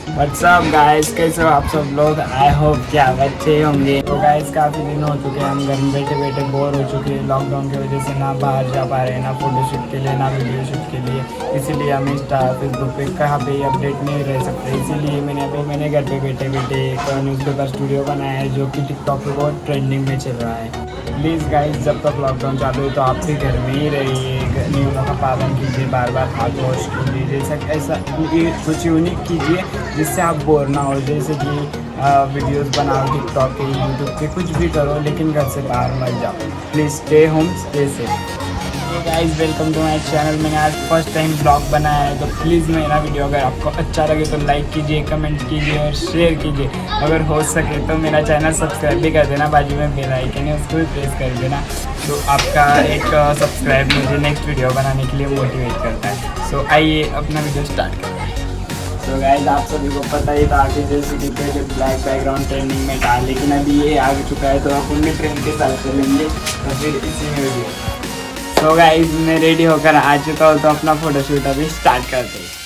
WhatsApp guys, कैसे हो आप सब लोग। आई होप कि आप अच्छे होंगे। तो गाइस काफ़ी दिन हो चुके हैं, हम घर में बैठे बैठे बोर हो चुके हैं लॉकडाउन की वजह से। ना बाहर जा पा रहे हैं, ना फोटोशूट के लिए, ना वीडियो शूट के लिए। इसीलिए हम इंस्टा फेसबुक पे कहाँ पे अपडेट नहीं रह सकते। इसीलिए मैंने घर पे बैठे बैठे एक न्यूज़पेपर स्टूडियो बनाया है जो कि टिकटॉक पे बहुत ट्रेंडिंग में चल रहा है। प्लीज़ गाइस, जब तक लॉकडाउन चालू है तो आप भी घर में ही रहिए, नियमों का पालन कीजिए, बार बार हाथ वॉश कीजिए, जैसा ऐसा कुछ यूनिक कीजिए जिससे आप बोर ना हो। जैसे कि वीडियोस बनाओ टिकटॉक के, यूट्यूब पे, कुछ भी करो लेकिन घर से बाहर मत जाओ। Please stay home, stay safe. तो guys, welcome to my channel. मैंने आज फर्स्ट टाइम ब्लॉग बनाया है, तो प्लीज़ मेरा वीडियो अगर आपको अच्छा लगे तो लाइक कीजिए, कमेंट कीजिए और शेयर कीजिए। अगर हो सके तो मेरा चैनल सब्सक्राइब भी कर देना, बाजू में बेल आइकन है उसको भी प्रेस कर देना। तो आपका एक सब्सक्राइब मुझे नेक्स्ट वीडियो बनाने के लिए मोटिवेट करता है। सो आइए अपना वीडियो स्टार्ट करते हैं। तो गाइस, आप सभी को पता ही था कि जैसे कि पहले ब्लैक बैकग्राउंड ट्रेंडिंग में था, लेकिन अभी ये आ चुका है, तो अपन भी ट्रेंड के साथ चलेंगे। तो फिर इसी में वीडियो। तो गाइस, मैं रेडी होकर आ चुका हूँ, तो अपना फोटोशूट अभी स्टार्ट करते हैं।